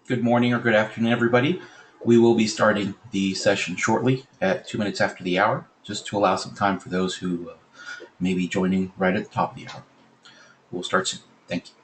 Good morning or good afternoon, everybody. We will be starting the session shortly at 2 minutes after the hour, just to allow some time for those who may be joining right at the top of the hour. We'll start soon. Thank you.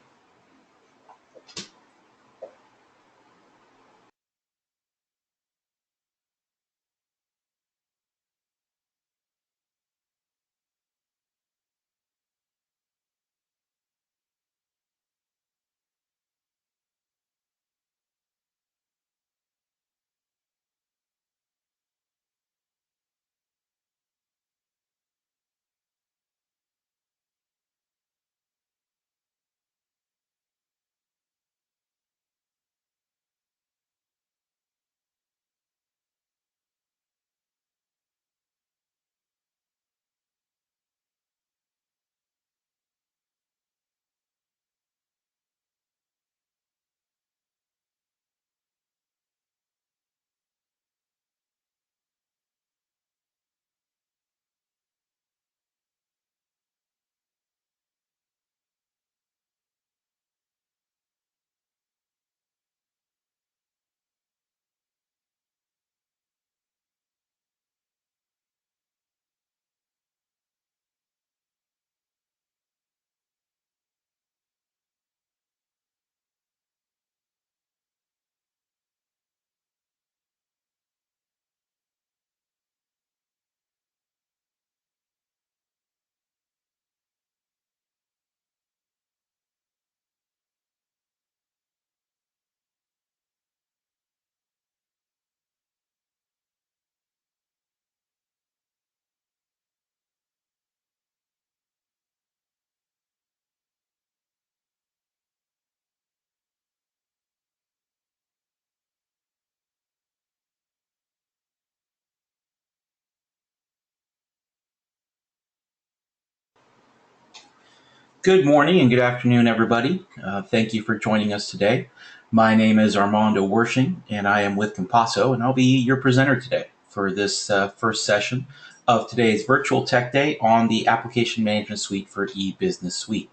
Good morning and good afternoon, everybody. Thank you for joining us today. My name is Armando Wershing, and I am with Compasso, and I'll be your presenter today for this first session of today's Virtual Tech Day on the Application Management Suite for eBusiness Suite.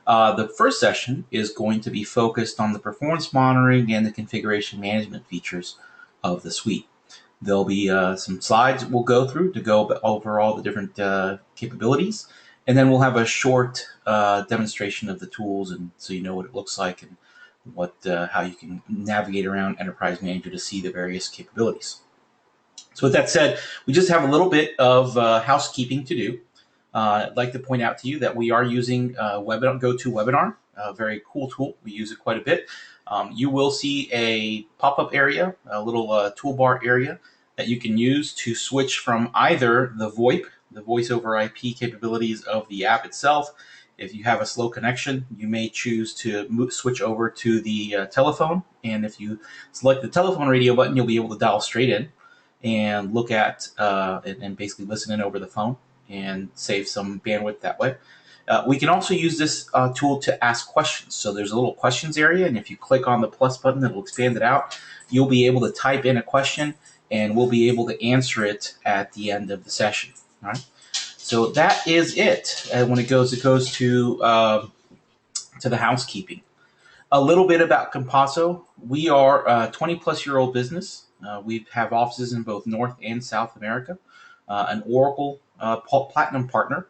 The first session is going to be focused on the performance monitoring and the configuration management features of the suite. There'll be some slides we'll go through to go over all the different capabilities, and then we'll have a short demonstration of the tools, and so you know what it looks like and what how you can navigate around Enterprise Manager to see the various capabilities. So with that said, we just have a little bit of housekeeping to do. I'd like to point out to you that we are using GoToWebinar, a very cool tool. We use it quite a bit. You will see a pop-up area, a little toolbar area that you can use to switch from either the VoIP, the voice over IP capabilities of the app itself. If you have a slow connection, you may choose to switch over to the telephone. And if you select the telephone radio button, you'll be able to dial straight in and look at and basically listen in over the phone and save some bandwidth that way. We can also use this tool to ask questions. So there's a little questions area, and if you click on the plus button, it'll expand it out. You'll be able to type in a question, and we'll be able to answer it at the end of the session. All right. So that is it. When it goes to the housekeeping. A little bit about Compasso. We are a 20-plus-year-old business. We have offices in both North and South America. An Oracle Platinum partner.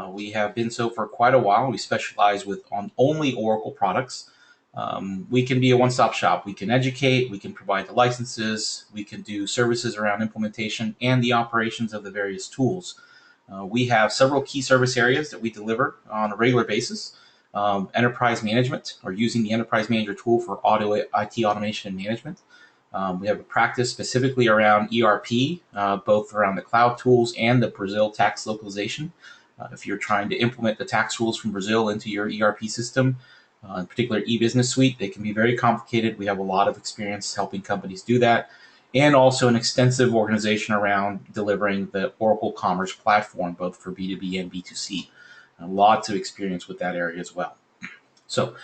We have been so for quite a while. We specialize on only Oracle products. We can be a one-stop shop. We can educate. We can provide the licenses. We can do services around implementation and the operations of the various tools. We have several key service areas that we deliver on a regular basis. Enterprise management, or using the Enterprise Manager tool for IT automation and management. We have a practice specifically around ERP, both around the cloud tools and the Brazil tax localization. If you're trying to implement the tax rules from Brazil into your ERP system, in particular eBusiness Suite, they can be very complicated. We have a lot of experience helping companies do that, and also an extensive organization around delivering the Oracle Commerce Platform, both for B2B and B2C. Lots of experience with that area as well. So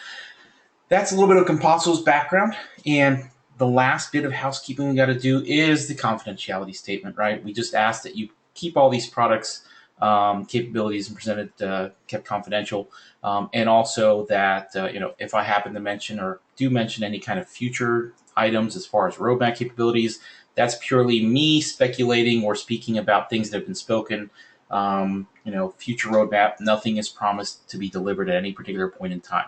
that's a little bit of Compasso's background. And the last bit of housekeeping we got to do is the confidentiality statement, right? We just ask that you keep all these products capabilities and presented kept confidential, and also that if I happen to mention or do mention any kind of future items as far as roadmap capabilities, that's purely me speculating or speaking about things that have been spoken. Future roadmap, nothing is promised to be delivered at any particular point in time.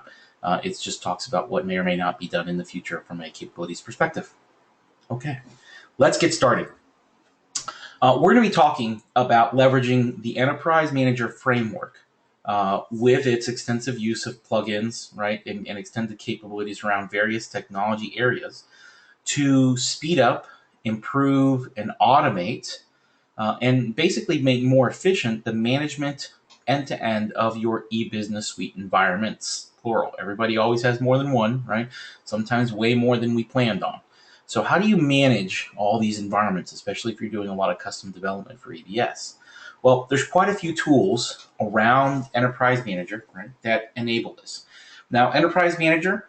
It just talks about what may or may not be done in the future from a capabilities perspective. Okay, let's get started. We're going to be talking about leveraging the Enterprise Manager framework with its extensive use of plugins, right, and extended capabilities around various technology areas to speed up, improve, and automate, and basically make more efficient the management end-to-end of your e-business suite environments, plural. Everybody always has more than one, right? Sometimes way more than we planned on. So how do you manage all these environments, especially if you're doing a lot of custom development for EBS? Well, there's quite a few tools around Enterprise Manager, right, that enable this. Now, Enterprise Manager,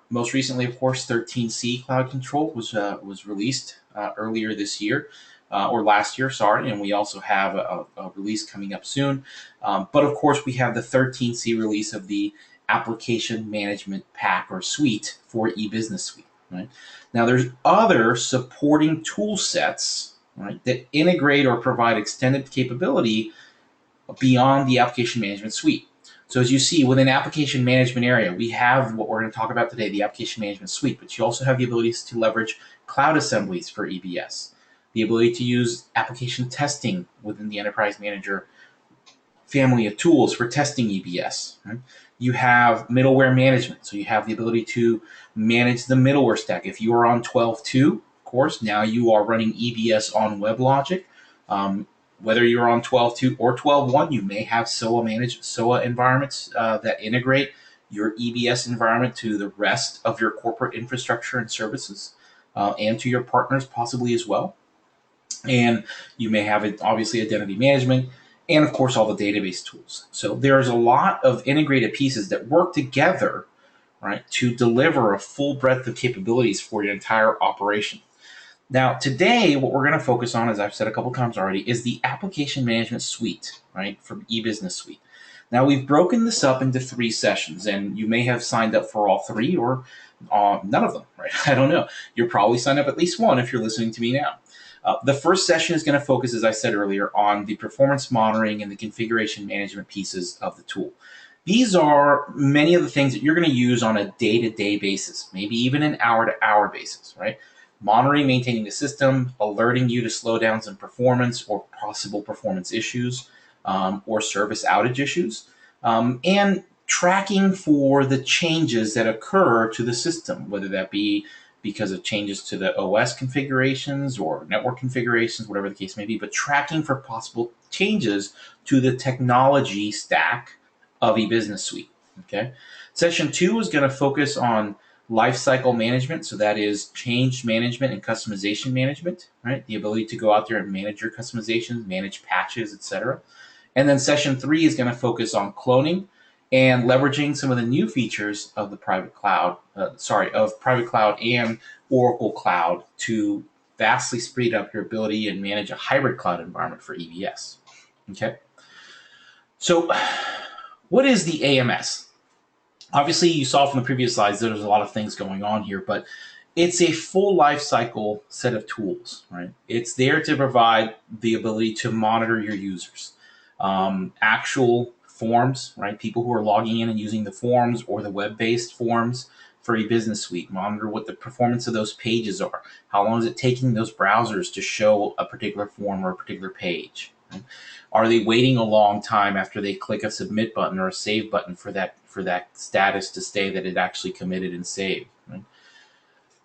most recently, of course, 13C Cloud Control was released earlier this year, or last year, sorry, and we also have a release coming up soon. But of course, we have the 13C release of the Application Management Pack or Suite for eBusiness Suite. Right? Now, there's other supporting tool sets, right, that integrate or provide extended capability beyond the Application Management Suite. So as you see, within application management area, we have what we're going to talk about today, the Application Management Suite, but you also have the abilities to leverage cloud assemblies for EBS, the ability to use application testing within the Enterprise Manager family of tools for testing EBS. Right? You have middleware management, so you have the ability to manage the middleware stack. If you are on 12.2, of course, now you are running EBS on WebLogic. Whether you're on 12.2 or 12.1, you may have SOA environments that integrate your EBS environment to the rest of your corporate infrastructure and services, and to your partners possibly as well. And you may have, obviously, identity management, and of course, all the database tools. So there's a lot of integrated pieces that work together, right, to deliver a full breadth of capabilities for your entire operation. Now, today, what we're going to focus on, as I've said a couple times already, is the Application Management Suite, right, from eBusiness Suite. Now, we've broken this up into 3 sessions, and you may have signed up for all 3 or none of them, right? I don't know. You're probably signed up at least one if you're listening to me now. The first session is going to focus, as I said earlier, on the performance monitoring and the configuration management pieces of the tool. These are many of the things that you're going to use on a day-to-day basis, maybe even an hour-to-hour basis, right? Monitoring, maintaining the system, alerting you to slowdowns in performance or possible performance issues, or service outage issues, and tracking for the changes that occur to the system, whether that be because of changes to the OS configurations or network configurations, whatever the case may be, but tracking for possible changes to the technology stack of eBusiness Suite. Okay. Session 2 is going to focus on lifecycle management, so that is change management and customization management, right? The ability to go out there and manage your customizations, manage patches, etc. And then session 3 is going to focus on cloning and leveraging some of the new features of the private cloud, of private cloud and Oracle Cloud to vastly speed up your ability and manage a hybrid cloud environment for EBS. Okay. So what is the AMS? Obviously, you saw from the previous slides there's a lot of things going on here, but it's a full life cycle set of tools, right? It's there to provide the ability to monitor your users. Actual forms, right? People who are logging in and using the forms or the web-based forms for eBusiness Suite. Monitor what the performance of those pages are. How long is it taking those browsers to show a particular form or a particular page? Right? Are they waiting a long time after they click a submit button or a save button for that status to say that it actually committed and saved? Right?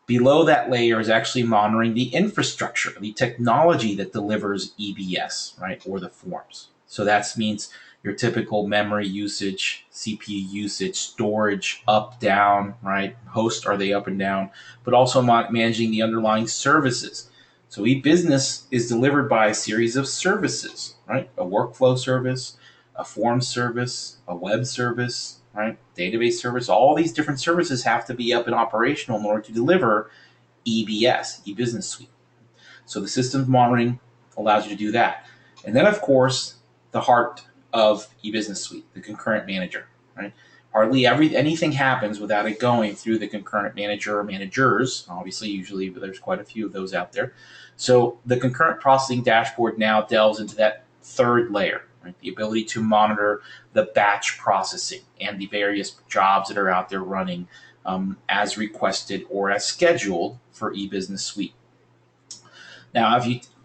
Below that layer is actually monitoring the infrastructure, the technology that delivers EBS, right, or the forms. So that means your typical memory usage, CPU usage, storage, up, down, right? Host, are they up and down? But also managing the underlying services. So eBusiness is delivered by a series of services, right? A workflow service, a form service, a web service, right? Database service. All these different services have to be up and operational in order to deliver EBS, eBusiness Suite. So the systems monitoring allows you to do that. And then, of course, the heart of eBusiness Suite, the concurrent manager, right? Hardly anything happens without it going through the concurrent manager or managers. Obviously, usually there's quite a few of those out there. So the concurrent processing dashboard now delves into that third layer, right? The ability to monitor the batch processing and the various jobs that are out there running as requested or as scheduled for eBusiness Suite. Now,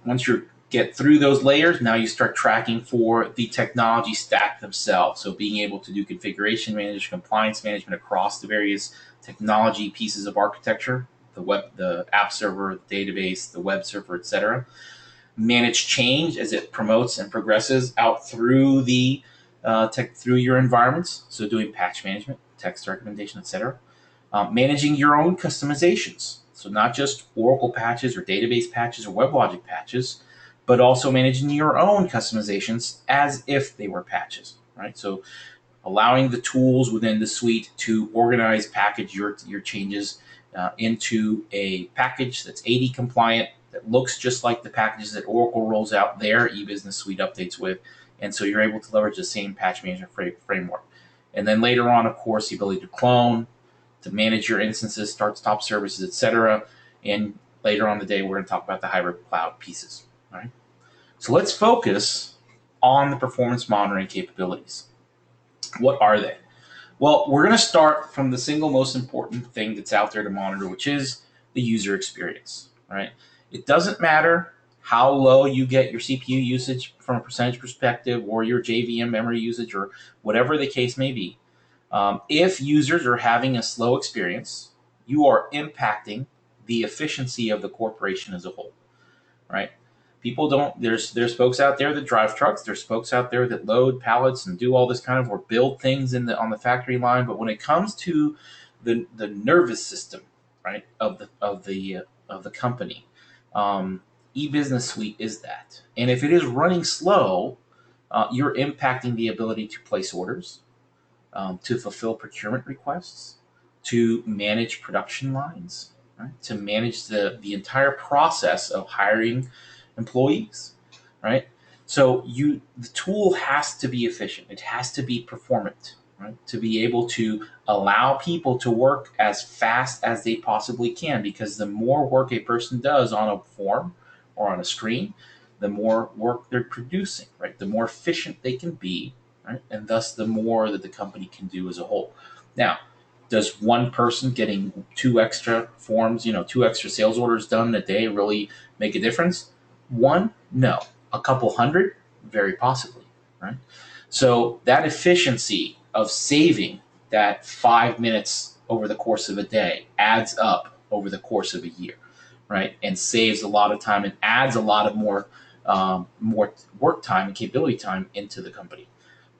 once you get through those layers, now you start tracking for the technology stack themselves. So being able to do configuration management, compliance management across the various technology pieces of architecture, the app server, the database, the web server, etc. Manage change as it promotes and progresses out through the through your environments. So doing patch management, text recommendation, etc. Managing your own customizations. So not just Oracle patches or database patches or WebLogic patches, but also managing your own customizations as if they were patches, right? So allowing the tools within the suite to organize, package your changes into a package that's AD compliant, that looks just like the packages that Oracle rolls out their eBusiness Suite updates with. And so you're able to leverage the same patch management framework. And then later on, of course, the ability to clone, to manage your instances, start, stop services, etc. And later on in the day, we're going to talk about the hybrid cloud pieces. All right. So let's focus on the performance monitoring capabilities. What are they? Well, we're going to start from the single most important thing that's out there to monitor, which is the user experience. Right? It doesn't matter how low you get your CPU usage from a percentage perspective, or your JVM memory usage, or whatever the case may be. If users are having a slow experience, you are impacting the efficiency of the corporation as a whole, right? People don't. There's folks out there that drive trucks. There's folks out there that load pallets and do all this kind of, or build things on the factory line. But when it comes to the nervous system, right, of the company, eBusiness Suite is that. And if it is running slow, you're impacting the ability to place orders, to fulfill procurement requests, to manage production lines, right? To manage the entire process of hiring employees, right? So the tool has to be efficient. It has to be performant, right? To be able to allow people to work as fast as they possibly can, because the more work a person does on a form or on a screen, the more work they're producing, right? The more efficient they can be, right? And thus the more that the company can do as a whole. Now, does one person getting 2 extra forms, 2 extra sales orders done in a day really make a difference? One, no. A couple hundred, very possibly, right? So that efficiency of saving that 5 minutes over the course of a day adds up over the course of a year, right? And saves a lot of time and adds a lot of more work time and capability time into the company.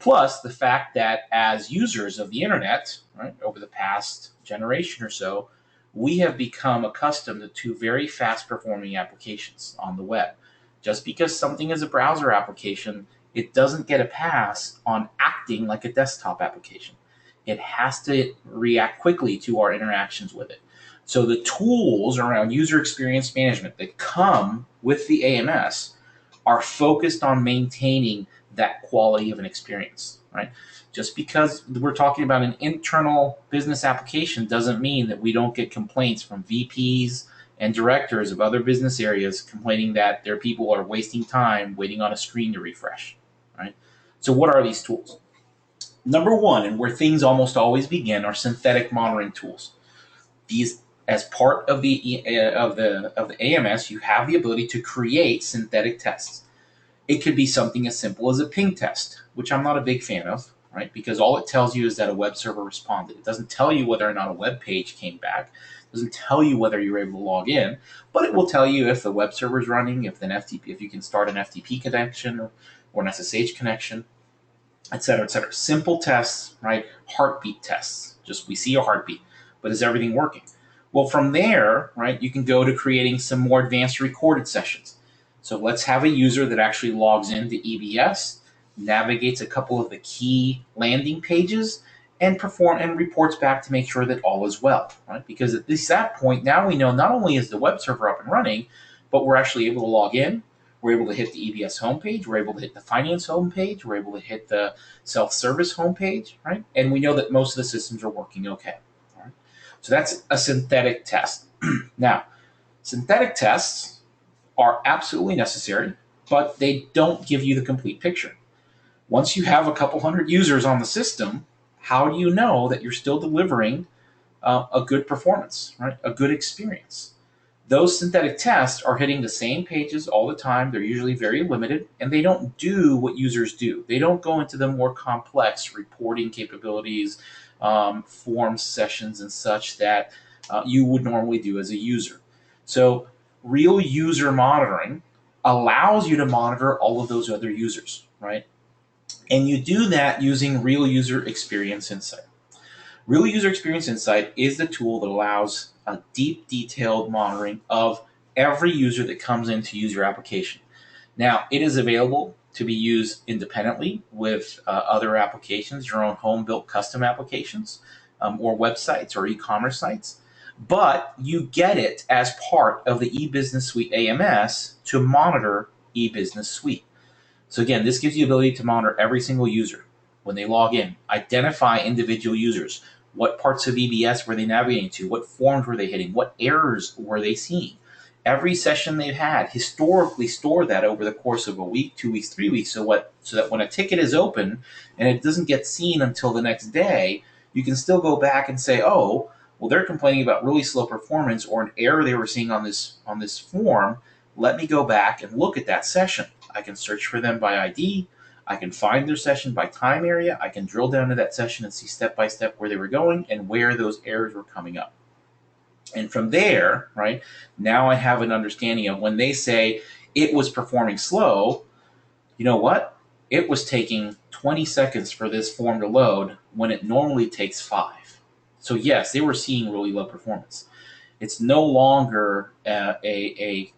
Plus the fact that as users of the internet, right, over the past generation or so, we have become accustomed to very fast performing applications on the web. Just because something is a browser application, it doesn't get a pass on acting like a desktop application. It has to react quickly to our interactions with it. So the tools around user experience management that come with the AMS are focused on maintaining that quality of an experience, right? Just because we're talking about an internal business application doesn't mean that we don't get complaints from VPs and directors of other business areas complaining that their people are wasting time waiting on a screen to refresh, right? So what are these tools? Number one, and where things almost always begin, are synthetic monitoring tools. These, as part of the AMS, you have the ability to create synthetic tests. It could be something as simple as a ping test, which I'm not a big fan of, right? Because all it tells you is that a web server responded. It doesn't tell you whether or not a web page came back. It doesn't tell you whether you're able to log in, but it will tell you if the web server is running, if you can start an FTP connection or an SSH connection, et cetera, et cetera. Simple tests, right? Heartbeat tests. Just we see a heartbeat, but is everything working? Well, from there, right, you can go to creating some more advanced recorded sessions. So let's have a user that actually logs into EBS, navigates a couple of the key landing pages, and reports back to make sure that all is well, right? Because at least that point, now we know not only is the web server up and running, but we're actually able to log in, We're able to hit the EBS homepage. We're able to hit the finance homepage. We're able to hit the self-service homepage, right? And we know that most of the systems are working okay. All right? So that's a synthetic test. Now, synthetic tests are absolutely necessary, but they don't give you the complete picture. Once you have a couple hundred users on the system, how do you know that you're still delivering a good performance, right? A good experience? Those synthetic tests are hitting the same pages all the time. They're usually very limited, and they don't do what users do. They don't go into the more complex reporting capabilities, form sessions, and such that you would normally do as a user. So, real user monitoring allows you to monitor all of those other users, right? And you do that using Real User Experience Insight. Real User Experience Insight is the tool that allows a deep, detailed monitoring of every user that comes in to use your application. Now, it is available to be used independently with other applications, your own home-built custom applications, or websites or e-commerce sites. But you get it as part of the eBusiness Suite AMS to monitor eBusiness Suite. So again, this gives you the ability to monitor every single user when they log in, identify individual users. What parts of EBS were they navigating to? What forms were they hitting? What errors were they seeing? Every session they've had, historically store that over the course of a week, 2 weeks, 3 weeks, so that when a ticket is open and it doesn't get seen until the next day, you can still go back and say, oh, well, they're complaining about really slow performance or an error they were seeing on this form. Let me go back and look at that session. I can search for them by ID. I can find their session by time area. I can drill down to that session and see step by step where they were going and where those errors were coming up. And from there, right, now I have an understanding of when they say it was performing slow, you know what? It was taking 20 seconds for this form to load when it normally takes 5. So yes, they were seeing really low performance. It's no longer a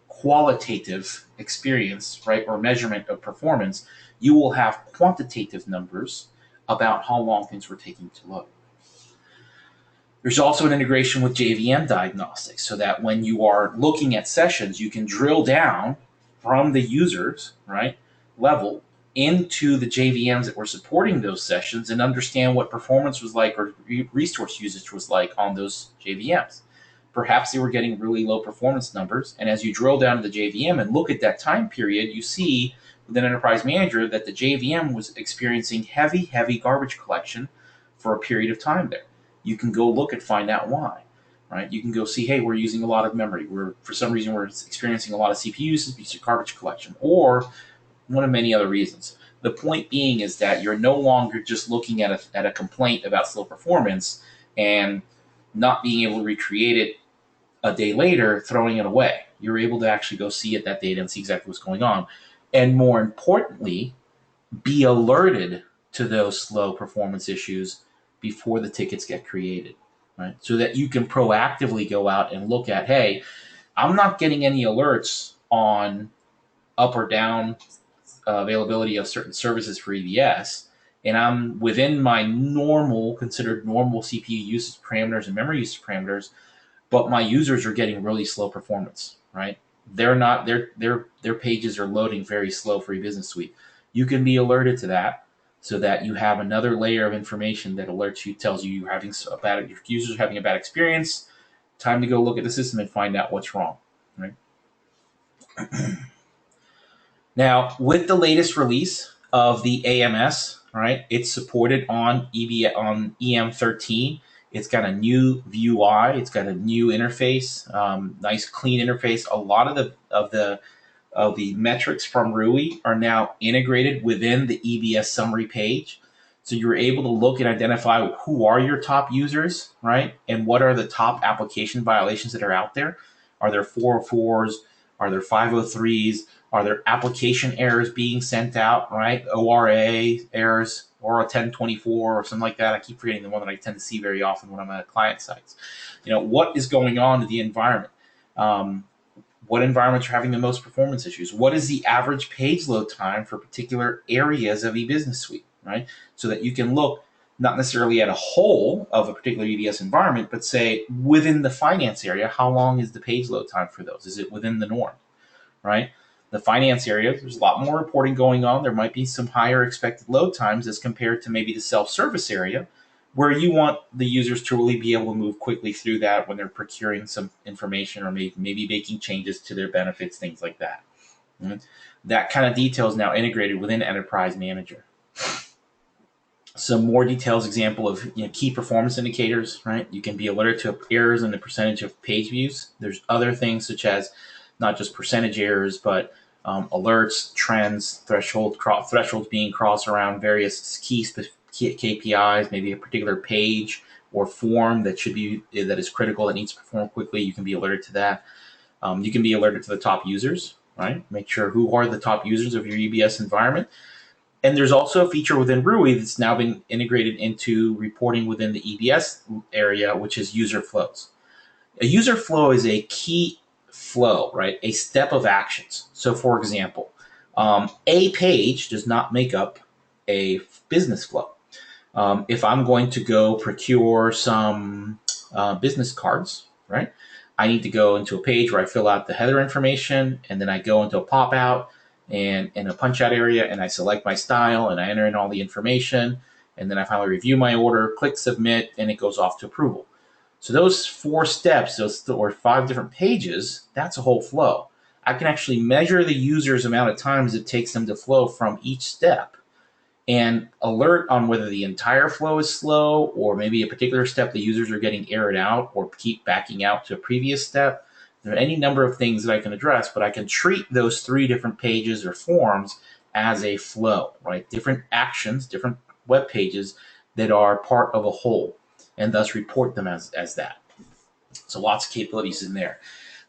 qualitative experience, right, or measurement of performance. You will have quantitative numbers about how long things were taking to load. There's also an integration with JVM diagnostics so that when you are looking at sessions, you can drill down from the users, right, level into the JVMs that were supporting those sessions and understand what performance was like or resource usage was like on those JVMs. Perhaps they were getting really low performance numbers, and as you drill down to the JVM and look at that time period, you see within Enterprise Manager that the JVM was experiencing heavy garbage collection for a period of time there. You can go look and find out why, right? You can go see, hey, we're using a lot of memory. For some reason, we're experiencing a lot of CPU usage because of garbage collection, or one of many other reasons. The point being is that you're no longer just looking at a complaint about slow performance and not being able to recreate it a day later, throwing it away. You're able to actually go see it that data and see exactly what's going on. And more importantly, be alerted to those slow performance issues before the tickets get created, right? So that you can proactively go out and look at, hey, I'm not getting any alerts on up or down availability of certain services for EBS, and I'm within my considered normal CPU usage parameters and memory usage parameters, but my users are getting really slow performance, right? Their pages are loading very slow for eBusiness Suite. You can be alerted to that so that you have another layer of information that alerts you, tells you your users are having a bad experience. Time to go look at the system and find out what's wrong, right? Now, with the latest release of the AMS, right, it's supported on EM13. It's got a new UI. It's got a new interface, nice clean interface. A lot of the metrics from Rui are now integrated within the EBS summary page. So you're able to look and identify who are your top users, right? And what are the top application violations that are out there? Are there 404s? Are there 503s? Are there application errors being sent out, right? ORA errors, or a 1024 or something like that. I keep forgetting the one that I tend to see very often when I'm at client sites. What is going on to the environment? What environments are having the most performance issues? What is the average page load time for particular areas of eBusiness Suite, right? So that you can look not necessarily at a whole of a particular EBS environment, but say within the finance area, how long is the page load time for those? Is it within the norm, right? The finance area, there's a lot more reporting going on. There might be some higher expected load times as compared to maybe the self-service area, where you want the users to really be able to move quickly through that when they're procuring some information or maybe making changes to their benefits, things like that. Mm. That kind of detail is now integrated within Enterprise Manager. Some more details example of key performance indicators, right? You can be alerted to errors in the percentage of page views. There's other things such as not just percentage errors, but alerts, trends, thresholds being crossed around various key KPIs, maybe a particular page or form that is critical, that needs to perform quickly. You can be alerted to that. You can be alerted to the top users, right? Make sure who are the top users of your EBS environment. And there's also a feature within Rui that's now been integrated into reporting within the EBS area, which is user flows. A user flow is a key flow, right? A step of actions. So, for example, a page does not make up a business flow. If I'm going to go procure some business cards, right? I need to go into a page where I fill out the header information, and then I go into a pop out and in a punch out area, and I select my style and I enter in all the information, and then I finally review my order, click submit, and it goes off to approval. So those 4 steps, or 5 different pages, that's a whole flow. I can actually measure the user's amount of times it takes them to flow from each step and alert on whether the entire flow is slow, or maybe a particular step the users are getting errored out or keep backing out to a previous step. There are any number of things that I can address, but I can treat those 3 different pages or forms as a flow, right? Different actions, different web pages that are part of a whole, and thus report them as that. So lots of capabilities in there.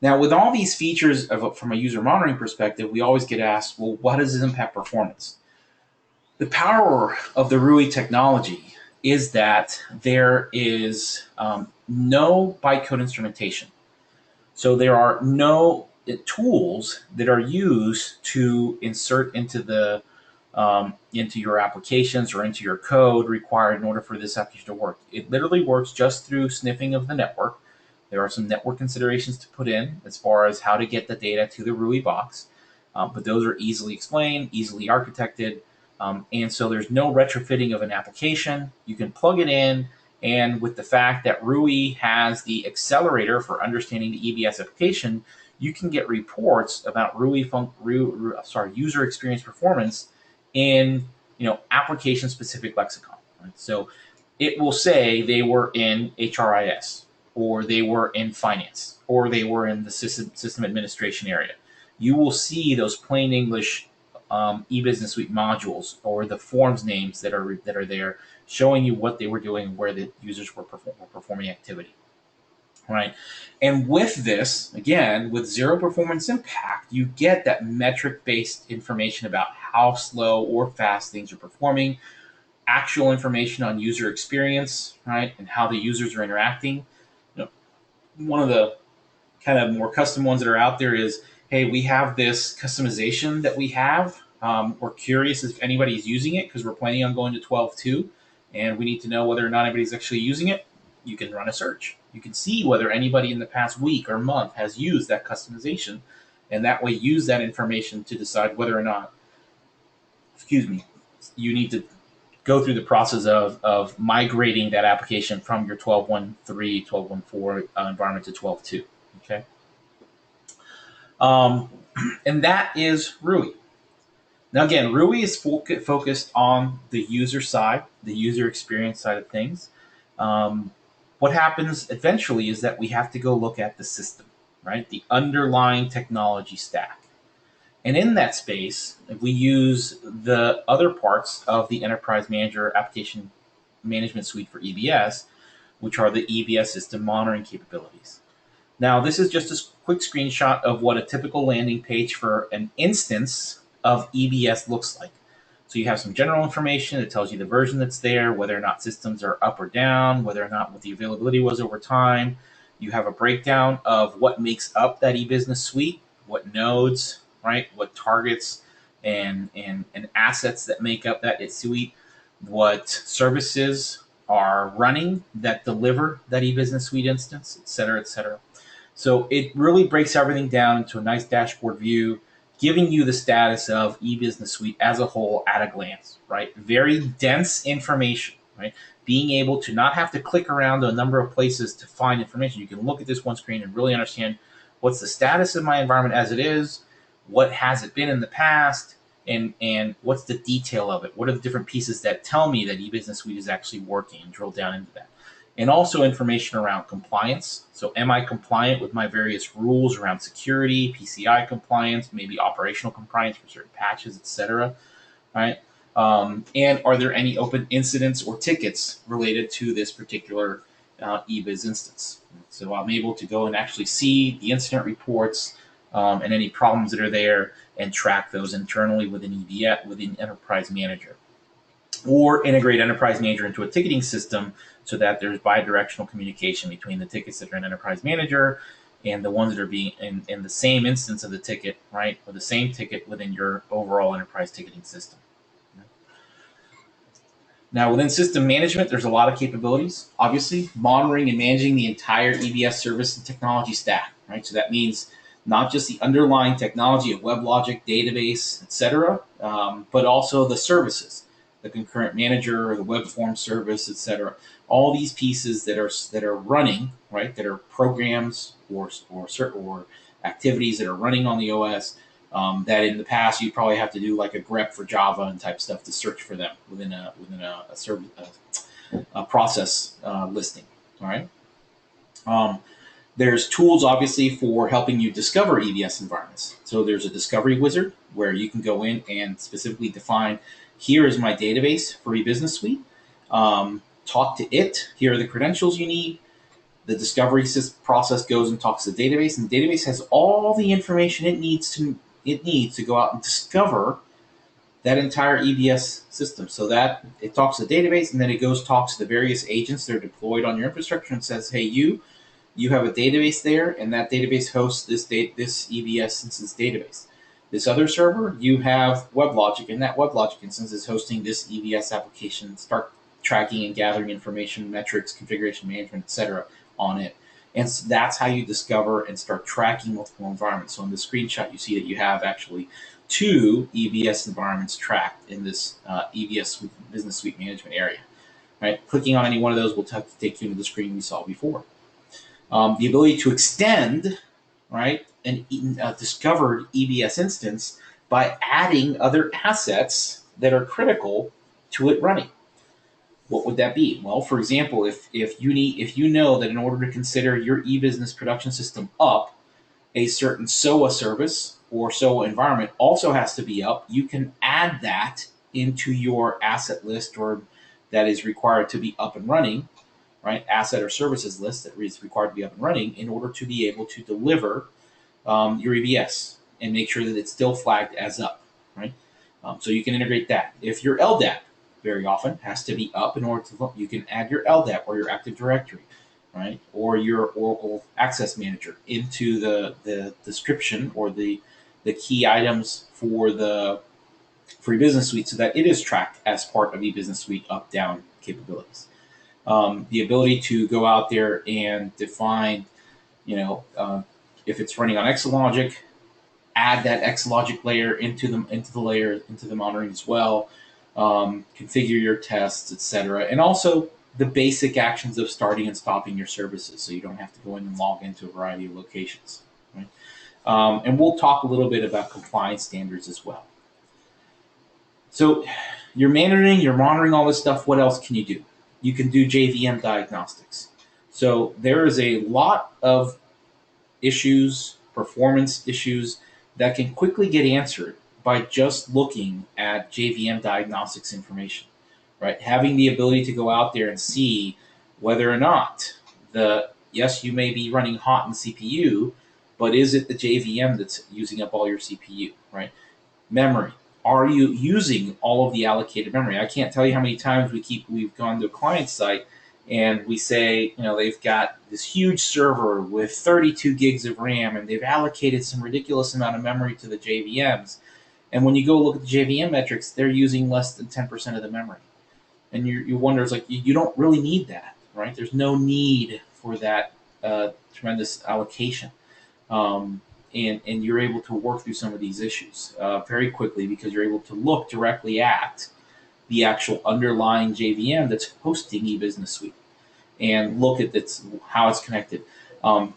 Now, with all these features from a user monitoring perspective, we always get asked, well, what does this impact performance? The power of the Rui technology is that there is no bytecode instrumentation. So there are no tools that are used to insert into your applications or into your code required in order for this application to work. It literally works just through sniffing of the network. There are some network considerations to put in as far as how to get the data to the Rui box, but those are easily explained, easily architected, and so there's no retrofitting of an application. You can plug it in, and with the fact that Rui has the accelerator for understanding the EBS application, you can get reports about user experience performance in application-specific lexicon. Right? So it will say they were in HRIS, or they were in finance, or they were in the system administration area. You will see those plain English e-business suite modules or the forms names that are there, showing you what they were doing, where the users were performing activity. Right, and with this, again, with zero performance impact, you get that metric-based information about how slow or fast things are performing, actual information on user experience, right, and how the users are interacting. One of the kind of more custom ones that are out there is, hey, we have this customization that we have. We're curious if anybody's using it because we're planning on going to 12.2, and we need to know whether or not anybody's actually using it. You can run a search. You can see whether anybody in the past week or month has used that customization, and that way use that information to decide whether or not, you need to go through the process of migrating that application from your 12.1.3, 12.1.4 environment to 12.2. Okay. And that is Rui. Now, again, Rui is focused on the user side, the user experience side of things. What happens eventually is that we have to go look at the system, right? The underlying technology stack. And in that space, if we use the other parts of the Enterprise Manager Application Management Suite for EBS, which are the EBS system monitoring capabilities. Now, this is just a quick screenshot of what a typical landing page for an instance of EBS looks like. So you have some general information that tells you the version that's there, whether or not systems are up or down, whether or not what the availability was over time. You have a breakdown of what makes up that e-business suite, what nodes, right, what targets and assets that make up that suite, what services are running that deliver that e-business suite instance, et cetera, et cetera. So it really breaks everything down into a nice dashboard view, giving you the status of eBusiness Suite as a whole at a glance, right? Very dense information, right? Being able to not have to click around to a number of places to find information. You can look at this one screen and really understand what's the status of my environment as it is, what has it been in the past, and what's the detail of it? What are the different pieces that tell me that eBusiness Suite is actually working, and drill down into that. And also information around compliance. So am I compliant with my various rules around security, PCI compliance, maybe operational compliance for certain patches, etc. Right? And are there any open incidents or tickets related to this particular eBiz instance? So I'm able to go and actually see the incident reports and any problems that are there and track those internally within EBS, within Enterprise Manager. Or integrate Enterprise Manager into a ticketing system so that there's bi-directional communication between the tickets that are in Enterprise Manager and the ones that are being in the same instance of the ticket, right? Or the same ticket within your overall enterprise ticketing system. Now, within system management, there's a lot of capabilities. Obviously, monitoring and managing the entire EBS service and technology stack, right? So that means not just the underlying technology of WebLogic, database, etc., but also the services, the concurrent manager, the web form service, etc. All these pieces that are running, right? That are programs or activities that are running on the OS. That in the past you probably have to do like a grep for Java and type stuff to search for them within a service a process listing. All right. There's tools obviously for helping you discover EBS environments. So there's a discovery wizard where you can go in and specifically define, here is my database for eBusiness Suite. Talk to it. Here are the credentials you need. The discovery process goes and talks to the database, and the database has all the information it needs to go out and discover that entire EBS system. So that it talks to the database, and then it goes talks to the various agents that are deployed on your infrastructure and says, hey, you have a database there, and that database hosts this EBS instance database. This other server, you have WebLogic, and that WebLogic instance is hosting this EBS application. Start tracking and gathering information, metrics, configuration management, etc. on it. And so that's how you discover and start tracking multiple environments. So in the screenshot, you see that you have actually 2 EBS environments tracked in this EBS Business Suite Management area. Right? Clicking on any one of those will take you into the screen we saw before. The ability to extend, right, an discovered EBS instance by adding other assets that are critical to it running. What would that be? Well, for example, if you know that in order to consider your e-business production system up, a certain SOA service or SOA environment also has to be up, you can add that into your asset list or that is required to be up and running, right? Asset or services list that is required to be up and running in order to be able to deliver your EBS and make sure that it's still flagged as up, right? So you can integrate that. If your LDAP very often has to be up in order to, you can add your LDAP or your Active Directory, right? Or your Oracle Access Manager into the description or the key items for the eBusiness Suite so that it is tracked as part of eBusiness Suite up-down capabilities. The ability to go out there and define, if it's running on Exalogic, add that Exalogic layer into the monitoring as well. Configure your tests, etc., and also the basic actions of starting and stopping your services, so you don't have to go in and log into a variety of locations. Right? And we'll talk a little bit about compliance standards as well. So you're monitoring all this stuff. What else can you do? You can do JVM diagnostics. So there is a lot of issues, performance issues, that can quickly get answered by just looking at JVM diagnostics information, right? Having the ability to go out there and see whether or not yes, you may be running hot in CPU, but is it the JVM that's using up all your CPU, right? Memory. Are you using all of the allocated memory? I can't tell you how many times we've gone to a client site and we say, they've got this huge server with 32 gigs of RAM and they've allocated some ridiculous amount of memory to the JVMs. And when you go look at the JVM metrics, they're using less than 10% of the memory. And you wonder, it's like, you don't really need that, right? There's no need for that tremendous allocation. and you're able to work through some of these issues very quickly because you're able to look directly at the actual underlying JVM that's hosting eBusiness Suite and look at how it's connected. Look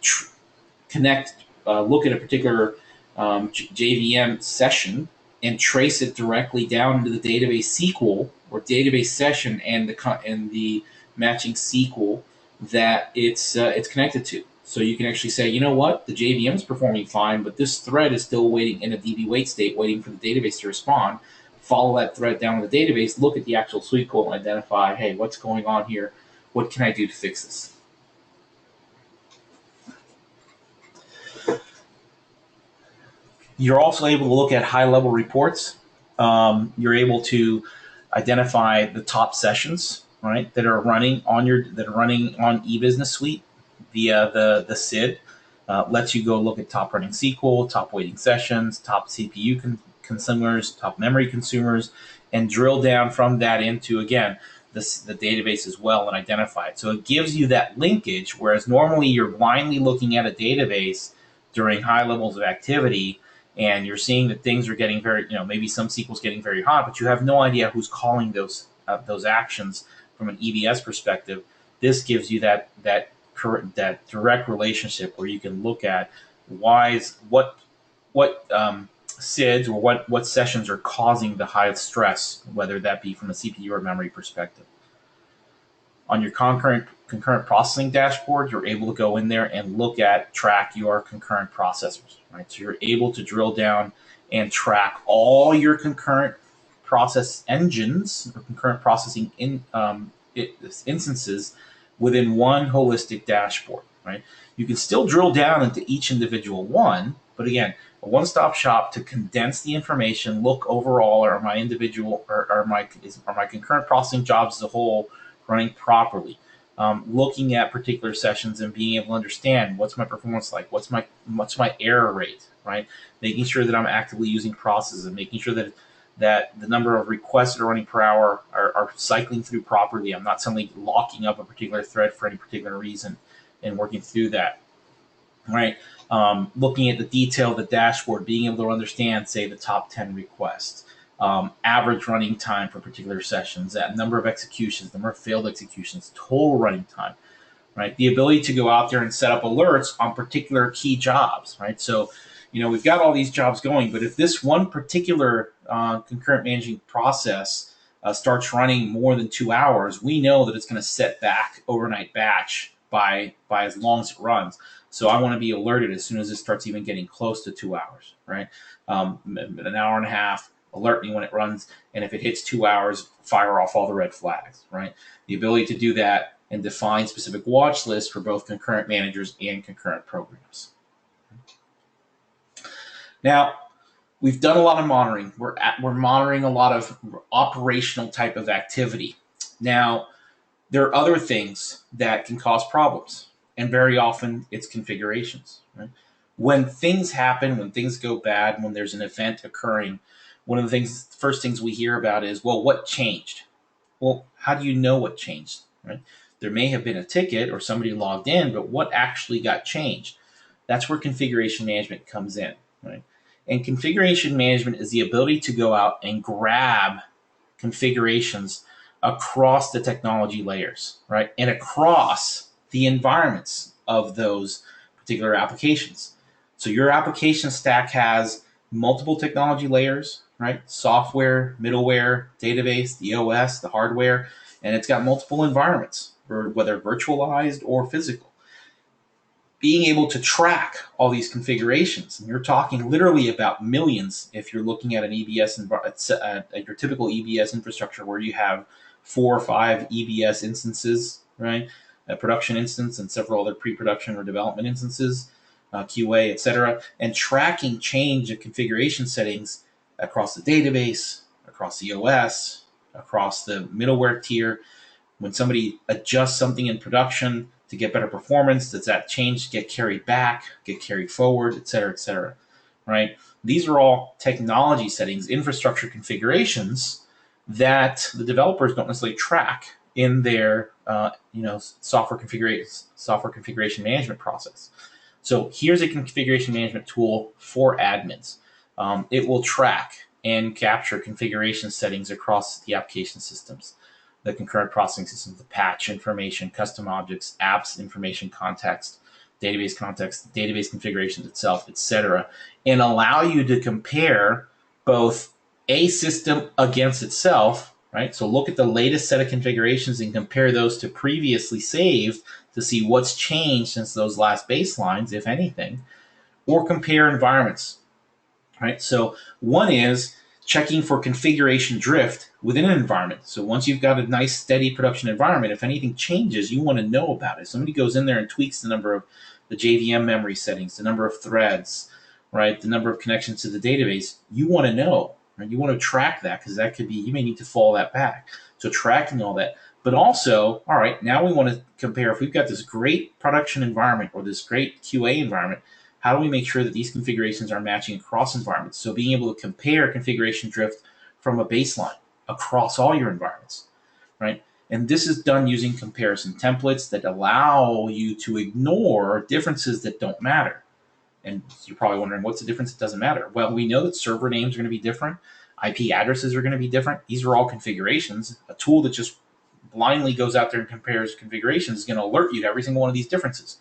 at a particular JVM session and trace it directly down into the database SQL or database session and the matching SQL that it's connected to. So you can actually say, you know what, the JVM is performing fine, but this thread is still waiting in a DB wait state, waiting for the database to respond. Follow that thread down to the database, look at the actual SQL, and identify, hey, what's going on here? What can I do to fix this? You're also able to look at high-level reports. You're able to identify the top sessions, right, that are running on eBusiness Suite via the SID. Lets you go look at top running SQL, top waiting sessions, top CPU consumers, top memory consumers, and drill down from that into, again, the database as well and identify it. So it gives you that linkage, whereas normally you're blindly looking at a database during high levels of activity, and you're seeing that things are getting very, maybe some SQL's getting very hot, but you have no idea who's calling those actions from an EBS perspective. This gives you that direct relationship where you can look at what SIDs or what sessions are causing the highest stress, whether that be from a CPU or memory perspective. On your concurrent processing dashboard, you're able to go in there and track your concurrent processors, right? So you're able to drill down and track all your concurrent process engines or concurrent processing instances within one holistic dashboard, right? You can still drill down into each individual one, but again, a one-stop shop to condense the information, look overall, are my concurrent processing jobs as a whole running properly, looking at particular sessions and being able to understand what's my performance like, what's my error rate, right? Making sure that I'm actively using processes and making sure that the number of requests that are running per hour are cycling through properly. I'm not suddenly locking up a particular thread for any particular reason and working through that, right? Looking at the detail of the dashboard, being able to understand, say, the top 10 requests, average running time for particular sessions, that number of executions, number of failed executions, total running time, right? The ability to go out there and set up alerts on particular key jobs, right? So, we've got all these jobs going, but if this one particular concurrent managing process starts running more than 2 hours, we know that it's going to set back overnight batch by as long as it runs. So I want to be alerted as soon as it starts even getting close to 2 hours, right? An hour and a half, alert me when it runs, and if it hits 2 hours, fire off all the red flags, right? The ability to do that and define specific watch lists for both concurrent managers and concurrent programs. Now, we've done a lot of monitoring. We're monitoring a lot of operational type of activity. Now, there are other things that can cause problems, and very often it's configurations, right? When things happen, when things go bad, when there's an event occurring, one of the first things we hear about is, well, what changed? Well, how do you know what changed, right? There may have been a ticket or somebody logged in, but what actually got changed? That's where configuration management comes in, right? And configuration management is the ability to go out and grab configurations across the technology layers, right? And across the environments of those particular applications. So your application stack has multiple technology layers, right? Software, middleware, database, the OS, the hardware, and it's got multiple environments, whether virtualized or physical. Being able to track all these configurations, and you're talking literally about millions if you're looking at an EBS at your typical EBS infrastructure where you have 4 or 5 EBS instances, right? A production instance and several other pre-production or development instances, QA, etc., and tracking change of configuration settings across the database, across the OS, across the middleware tier. When somebody adjusts something in production to get better performance, does that change get carried back, get carried forward, et cetera, right? These are all technology settings, infrastructure configurations that the developers don't necessarily track in their software configuration management process. So here's a configuration management tool for admins. It will track and capture configuration settings across the application systems, the concurrent processing systems, the patch information, custom objects, apps information, context, database configurations itself, etc., and allow you to compare both a system against itself, right? So look at the latest set of configurations and compare those to previously saved to see what's changed since those last baselines, if anything, or compare environments, right? So one is checking for configuration drift within an environment. So once you've got a nice steady production environment, if anything changes, you want to know about it. If somebody goes in there and tweaks the number of the JVM memory settings, the number of threads, right, the number of connections to the database, you want to know, right? You want to track that because that could be, you may need to fall that back. So tracking all that. But also, all right, now we want to compare if we've got this great production environment or this great QA environment, how do we make sure that these configurations are matching across environments? So being able to compare configuration drift from a baseline across all your environments, right? And this is done using comparison templates that allow you to ignore differences that don't matter. And you're probably wondering, what's the difference that doesn't matter? Well, we know that server names are going to be different. IP addresses are going to be different. These are all configurations. A tool that just blindly goes out there and compares configurations is going to alert you to every single one of these differences.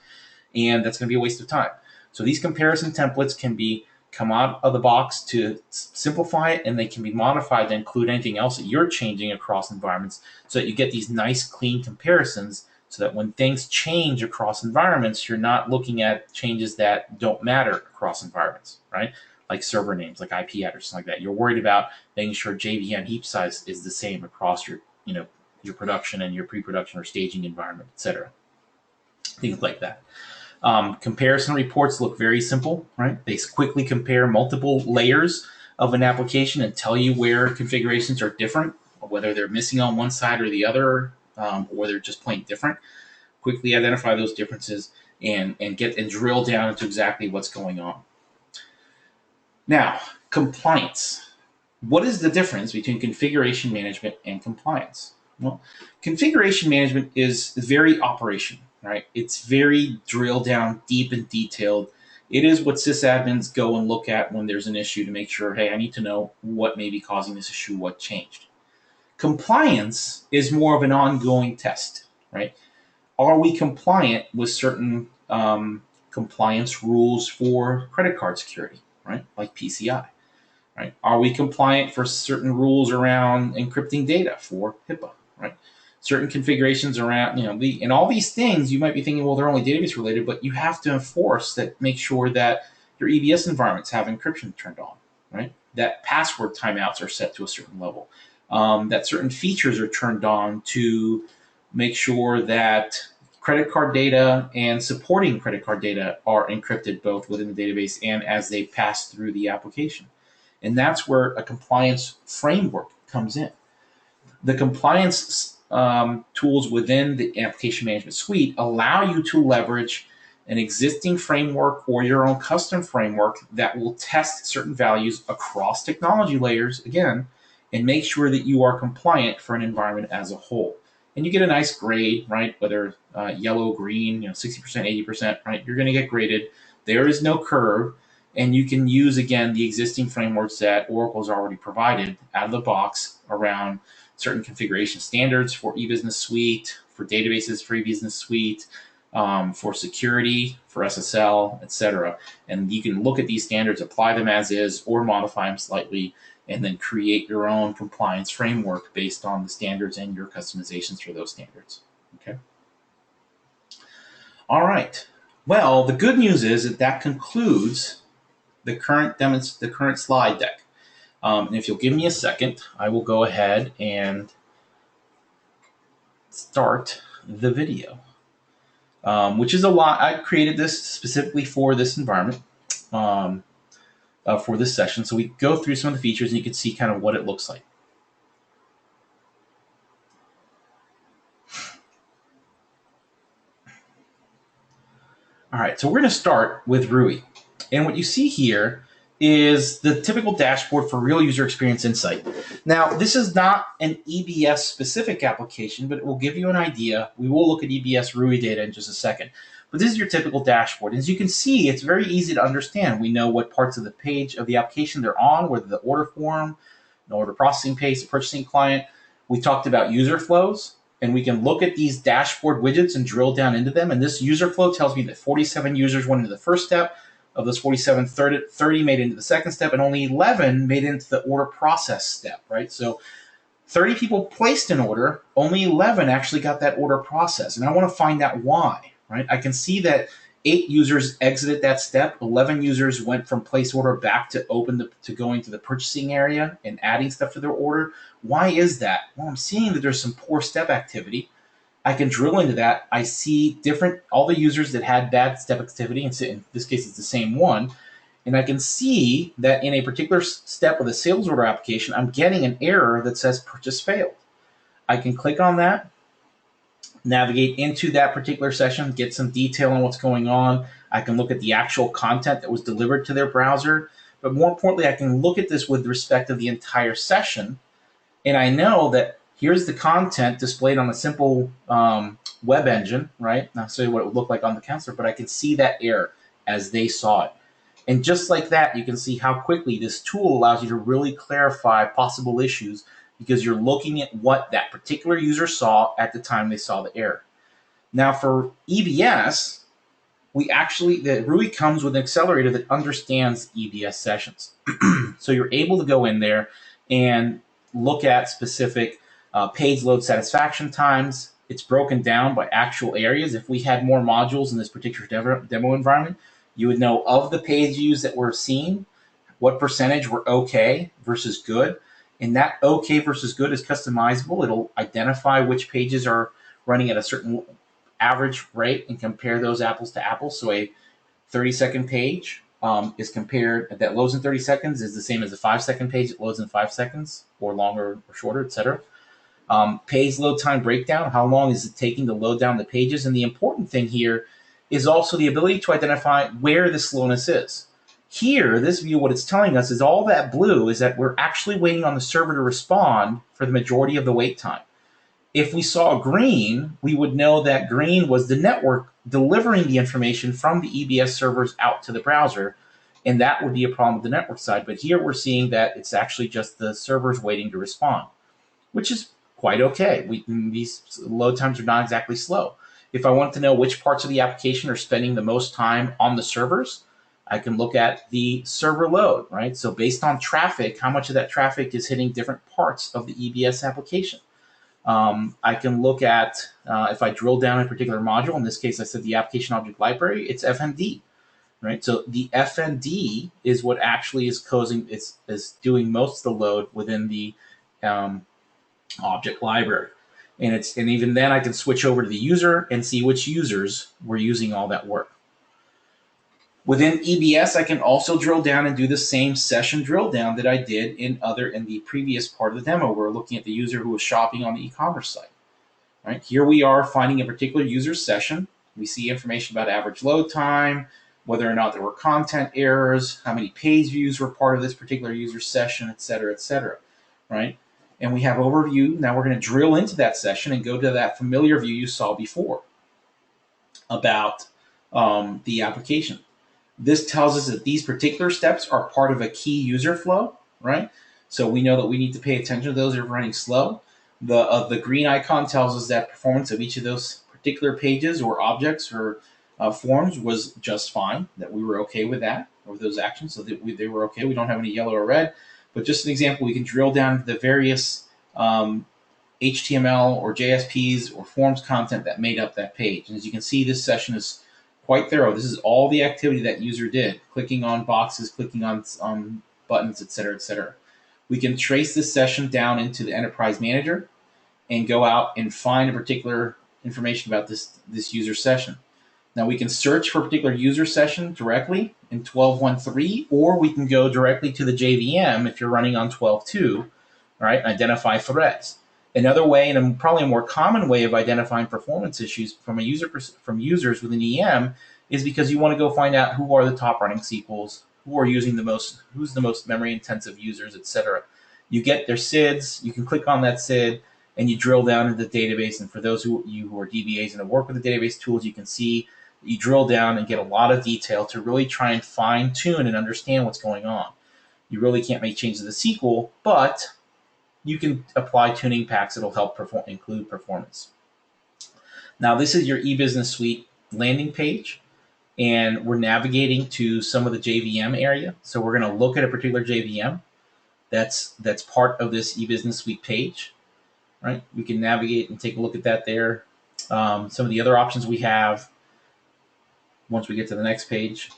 And that's going to be a waste of time. So these comparison templates can be come out of the box to simplify it, and they can be modified to include anything else that you're changing across environments so that you get these nice, clean comparisons so that when things change across environments, you're not looking at changes that don't matter across environments, right? Like server names, like IP addresses, like that. You're worried about making sure JVM heap size is the same across your, your production and your pre-production or staging environment, etc. Things like that. Comparison reports look very simple, right? They quickly compare multiple layers of an application and tell you where configurations are different, whether they're missing on one side or the other, or they're just plain different. Quickly identify those differences and drill down into exactly what's going on. Now, compliance. What is the difference between configuration management and compliance? Well, configuration management is very operational, right? It's very drilled down, deep and detailed. It is what sysadmins go and look at when there's an issue to make sure, hey, I need to know what may be causing this issue, what changed. Compliance is more of an ongoing test, right? Are we compliant with certain compliance rules for credit card security, right? Like PCI, right? Are we compliant for certain rules around encrypting data for HIPAA, right? Certain configurations around, and all these things you might be thinking, well, they're only database related, but you have to enforce that, make sure that your EBS environments have encryption turned on, right? That password timeouts are set to a certain level, that certain features are turned on to make sure that credit card data and supporting credit card data are encrypted both within the database and as they pass through the application. And that's where a compliance framework comes in. The compliance tools within the application management suite allow you to leverage an existing framework or your own custom framework that will test certain values across technology layers, again, and make sure that you are compliant for an environment as a whole. And you get a nice grade, right? Whether yellow, green, 60%, 80%, right? You're going to get graded. There is no curve. And you can use, again, the existing frameworks that Oracle's already provided out of the box around certain configuration standards for eBusiness Suite, for databases for eBusiness Suite, for security, for SSL, etc. And you can look at these standards, apply them as is, or modify them slightly, and then create your own compliance framework based on the standards and your customizations for those standards. Okay. All right. Well, the good news is that concludes the current slide deck. And if you'll give me a second, I will go ahead and start the video, which is a lot. I created this specifically for this environment, for this session. So we go through some of the features and you can see kind of what it looks like. All right, so we're going to start with Rui. And what you see here is the typical dashboard for real user experience insight. Now, this is not an EBS specific application, but it will give you an idea. We will look at EBS Rui data in just a second. But this is your typical dashboard. As you can see, it's very easy to understand. We know what parts of the page of the application they're on, whether the order form, the order processing page, the purchasing client. We talked about user flows, and we can look at these dashboard widgets and drill down into them. And this user flow tells me that 47 users went into the first step. Of those 47, 30 made it into the second step, and only 11 made it into the order process step, right? So 30 people placed an order, only 11 actually got that order processed. And I want to find out why, right? I can see that 8 users exited that step. 11 users went from place order back to to going to the purchasing area and adding stuff to their order. Why is that? Well, I'm seeing that there's some poor step activity. I can drill into that. I see all the users that had bad step activity, and in this case, it's the same one. And I can see that in a particular step of the sales order application, I'm getting an error that says purchase failed. I can click on that, navigate into that particular session, get some detail on what's going on. I can look at the actual content that was delivered to their browser. But more importantly, I can look at this with respect to the entire session. And I know that here's the content displayed on a simple web engine, right? Not necessarily what it would look like on the counselor, but I can see that error as they saw it. And just like that, you can see how quickly this tool allows you to really clarify possible issues because you're looking at what that particular user saw at the time they saw the error. Now for EBS, the Rui comes with an accelerator that understands EBS sessions. So you're able to go in there and look at specific page load satisfaction times. It's broken down by actual areas. If we had more modules in this particular demo environment, you would know of the page views that we're seeing, what percentage were okay versus good. And that okay versus good is customizable. It'll identify which pages are running at a certain average rate and compare those apples to apples. So a 30-second page is compared, that loads in 30 seconds is the same as a 5-second page that loads in 5 seconds or longer or shorter, etc. Page load time breakdown, how long is it taking to load down the pages? And the important thing here is also the ability to identify where the slowness is. Here, this view, what it's telling us is all that blue is that we're actually waiting on the server to respond for the majority of the wait time. If we saw green, we would know that green was the network delivering the information from the EBS servers out to the browser, and that would be a problem with the network side. But here we're seeing that it's actually just the servers waiting to respond, which is quite okay. These load times are not exactly slow. If I want to know which parts of the application are spending the most time on the servers, I can look at the server load, right? So based on traffic, how much of that traffic is hitting different parts of the EBS application. I can look at, if I drill down a particular module, in this case I said the application object library, it's FND, right? So the FND is what actually is doing most of the load within the object library. And even then I can switch over to the user and see which users were using all that work. Within EBS, I can also drill down and do the same session drill down that I did in the previous part of the demo. We're looking at the user who was shopping on the e-commerce site. Right? Here we are finding a particular user session. We see information about average load time, whether or not there were content errors, how many page views were part of this particular user session, et cetera, right? And we have overview. Now we're going to drill into that session and go to that familiar view you saw before about the application. This tells us that these particular steps are part of a key user flow, right? So we know that we need to pay attention to those that are running slow. The green icon tells us that performance of each of those particular pages or objects or forms was just fine, that we were okay with that, or those actions, so that they were okay. We don't have any yellow or red. But just an example, we can drill down to the various HTML or JSPs or forms content that made up that page. And as you can see, this session is quite thorough. This is all the activity that user did, clicking on boxes, clicking on buttons, et cetera. We can trace this session down into the Enterprise Manager and go out and find a particular information about this user session. Now we can search for a particular user session directly in 12.1.3, or we can go directly to the JVM if you're running on 12.2, right? Identify threads. Another way, and probably a more common way of identifying performance issues from users within EM, is because you want to go find out who are the top running SQLs, who are using who's the most memory intensive users, etc. You get their SIDs, you can click on that SID, and you drill down into the database. And for those who are DBAs and have worked with the database tools, you can see You drill down and get a lot of detail to really try and fine tune and understand what's going on. You really can't make changes to the SQL, but you can apply tuning packs that'll help include performance. Now, this is your eBusiness Suite landing page, and we're navigating to some of the JVM area. So we're going to look at a particular JVM that's part of this eBusiness Suite page, right? We can navigate and take a look at that there. Some of the other options we have once we get to the next page,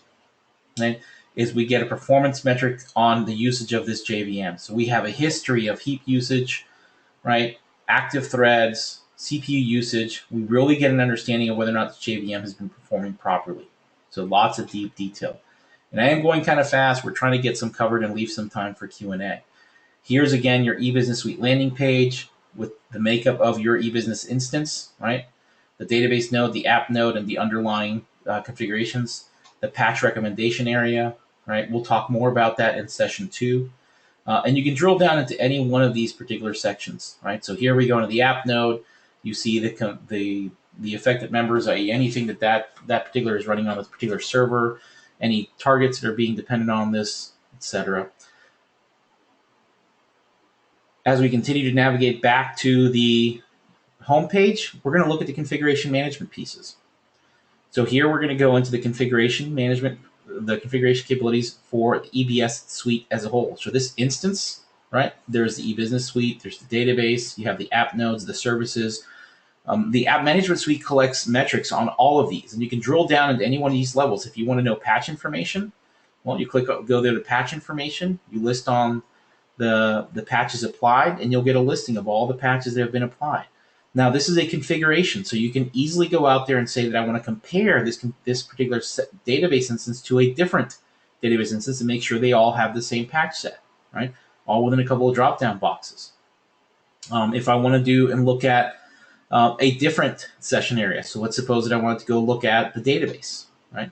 right, is we get a performance metric on the usage of this JVM. So we have a history of heap usage, right? Active threads, CPU usage. We really get an understanding of whether or not the JVM has been performing properly. So lots of deep detail. And I am going kind of fast. We're trying to get some covered and leave some time for Q&A. Here's again your eBusiness Suite landing page with the makeup of your eBusiness instance, right? The database node, the app node, and the underlying configurations, the patch recommendation area, right? We'll talk more about that in session 2. And you can drill down into any one of these particular sections, right? So here we go into the app node. You see the affected members, i.e. anything that particular is running on this particular server, any targets that are being dependent on this, etc. As we continue to navigate back to the home page, we're going to look at the configuration management pieces. So here we're going to go into the configuration management, the configuration capabilities for the EBS suite as a whole. So this instance, right, there's the eBusiness Suite, there's the database, you have the app nodes, the services. The app management suite collects metrics on all of these, and you can drill down into any one of these levels. If you want to know patch information, well, you go there to patch information, you list on the patches applied, and you'll get a listing of all the patches that have been applied. Now, this is a configuration, so you can easily go out there and say that I want to compare this particular database instance to a different database instance and make sure they all have the same patch set, right? All within a couple of drop-down boxes. If I want to do and look at a different session area, so let's suppose that I wanted to go look at the database, right?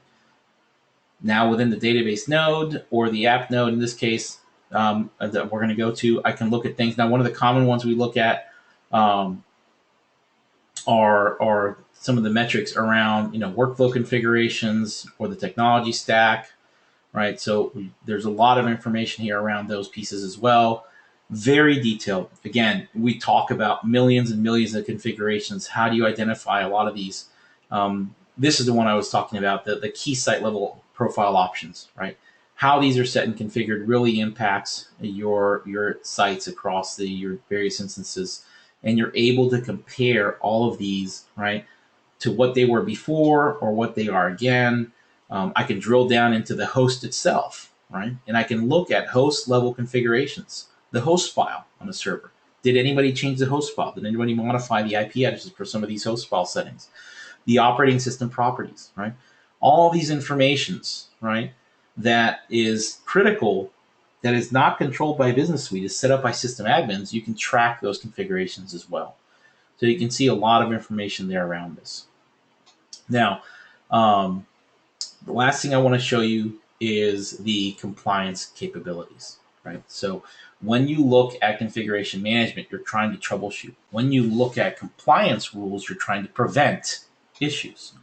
Now, within the database node or the app node, in this case, that we're going to go to, I can look at things. Now, one of the common ones we look at are some of the metrics around, workflow configurations or the technology stack, right? So there's a lot of information here around those pieces as well. Very detailed. Again, we talk about millions and millions of configurations. How do you identify a lot of these? This is the one I was talking about, the key site level profile options, right? How these are set and configured really impacts your sites across your various instances. And you're able to compare all of these, right, to what they were before or what they are again. I can drill down into the host itself, right? And I can look at host level configurations, the host file on the server. Did anybody change the host file? Did anybody modify the IP addresses for some of these host file settings? The operating system properties, right? All these informations, right, that is critical, that is not controlled by Business Suite, is set up by system admins. You can track those configurations as well. So you can see a lot of information there around this. Now, the last thing I want to show you is the compliance capabilities, right? So when you look at configuration management, you're trying to troubleshoot. When you look at compliance rules, you're trying to prevent issues.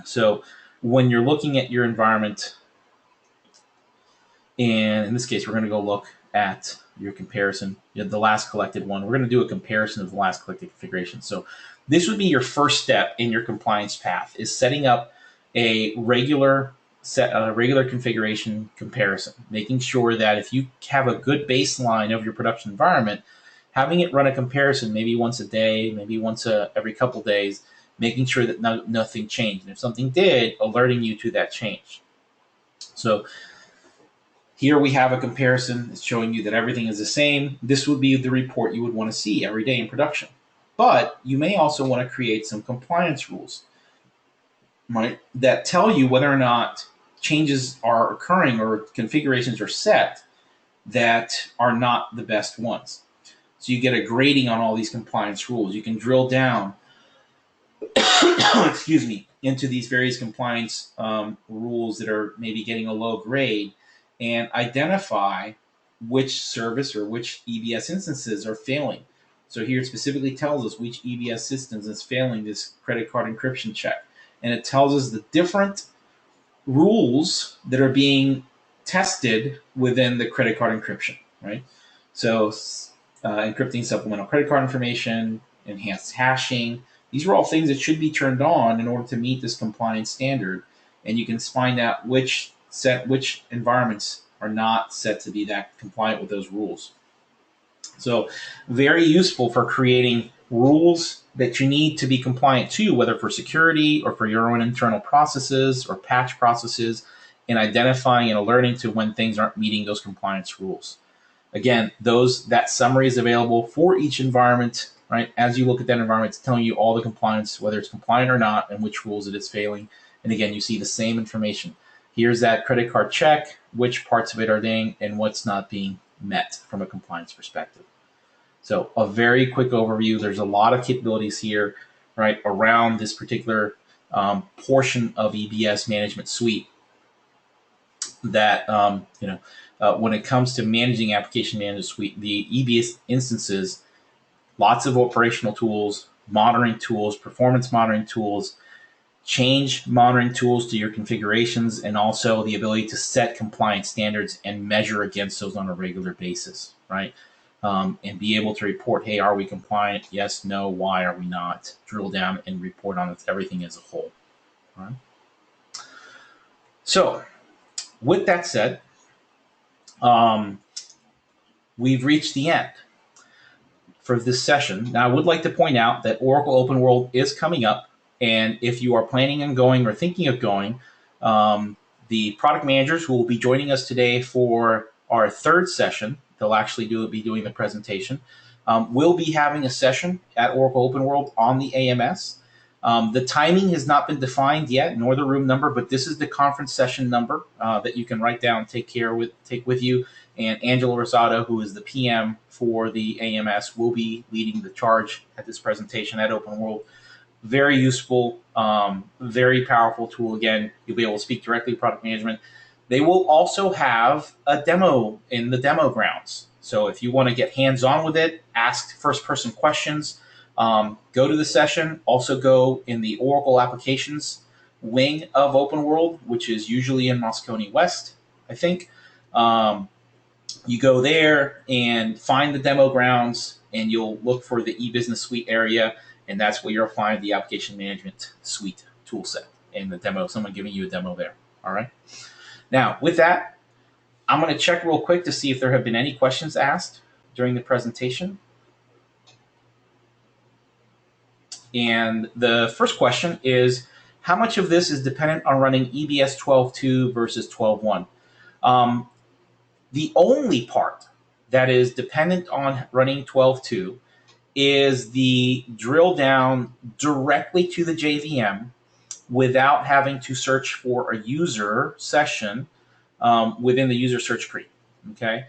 So when you're looking at your environment, and in this case, we're going to go look at your comparison, the last collected one. We're going to do a comparison of the last collected configuration. So this would be your first step in your compliance path, is setting up a regular configuration comparison, making sure that if you have a good baseline of your production environment, having it run a comparison maybe once a day, maybe once every couple days, making sure that nothing changed. And if something did, alerting you to that change. So here we have a comparison. It's showing you that everything is the same. This would be the report you would want to see every day in production. But you may also want to create some compliance rules, right, that tell you whether or not changes are occurring or configurations are set that are not the best ones. So you get a grading on all these compliance rules. You can drill down excuse me, into these various compliance rules that are maybe getting a low grade and identify which service or which EBS instances are failing. So here it specifically tells us which EBS systems is failing this credit card encryption check. and it tells us the different rules that are being tested within the credit card encryption, right? So, encrypting supplemental credit card information, enhanced hashing. These are all things that should be turned on in order to meet this compliance standard. And you can find out which environments are not set to be that compliant with those rules. So, very useful for creating rules that you need to be compliant to, whether for security or for your own internal processes or patch processes, and identifying and alerting to when things aren't meeting those compliance rules. Again, that summary is available for each environment, right? As you look at that environment, it's telling you all the compliance, whether it's compliant or not, and which rules it is failing. And again, you see the same information. Here's that credit card check, which parts of it are being and what's not being met from a compliance perspective. So a very quick overview. There's a lot of capabilities here, right, around this particular portion of EBS management suite that, when it comes to managing application management suite, the EBS instances, lots of operational tools, monitoring tools, performance monitoring tools, change monitoring tools to your configurations, and also the ability to set compliance standards and measure against those on a regular basis, right? And be able to report, hey, are we compliant? Yes, no, why are we not? Drill down and report on everything as a whole. All right? So, with that said, we've reached the end for this session. Now, I would like to point out that Oracle Open World is coming up, and if you are planning on going or thinking of going, the product managers who will be joining us today for our third session, they'll actually be doing the presentation. We'll be having a session at Oracle Open World on the AMS. The timing has not been defined yet, nor the room number, but this is the conference session number that you can write down and take with you. And Angela Rosado, who is the PM for the AMS, will be leading the charge at this presentation at Open World. Very useful, very powerful tool. Again, you'll be able to speak directly to product management. They will also have a demo in the demo grounds. So if you want to get hands-on with it, ask first-person questions, go to the session. Also go in the Oracle Applications wing of Open World, which is usually in Moscone West, I think. You go there and find the demo grounds, and you'll look for the eBusiness Suite area, and that's where you'll find the Application Management Suite toolset and the demo, someone giving you a demo there. All right. Now, with that, I'm going to check real quick to see if there have been any questions asked during the presentation. And the first question is, how much of this is dependent on running EBS 12.2 versus 12.1? The only part that is dependent on running 12.2 is the drill down directly to the JVM without having to search for a user session within the user search tree. Okay,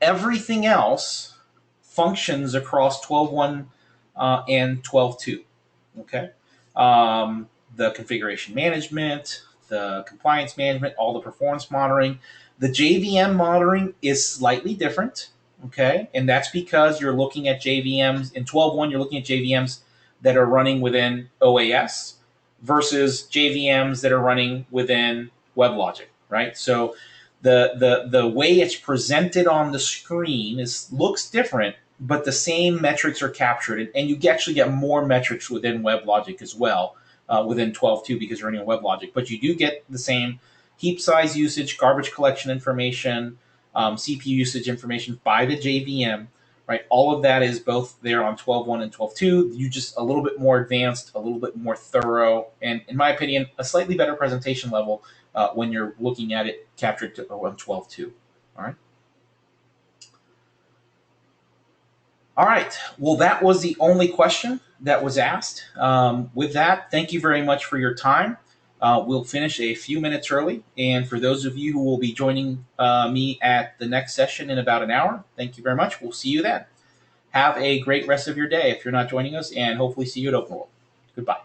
everything else functions across 12.1 and 12.2. Okay, the configuration management, the compliance management, all the performance monitoring. The JVM monitoring is slightly different. Okay, and that's because you're looking at JVMs in 12.1. You're looking at JVMs that are running within OAS versus JVMs that are running within WebLogic, right? So the way it's presented on the screen looks different, but the same metrics are captured, and you actually get more metrics within WebLogic as well, within 12.2 because you're running WebLogic. But you do get the same heap size usage, garbage collection information, CPU usage information by the JVM, right? All of that is both there on 12.1 and 12.2. You just a little bit more advanced, a little bit more thorough, and in my opinion, a slightly better presentation level when you're looking at it captured on 12.2. All right. All right. Well, that was the only question that was asked. With that, thank you very much for your time. We'll finish a few minutes early. And for those of you who will be joining me at the next session in about an hour, thank you very much. We'll see you then. Have a great rest of your day if you're not joining us, and hopefully see you at Open World. Goodbye.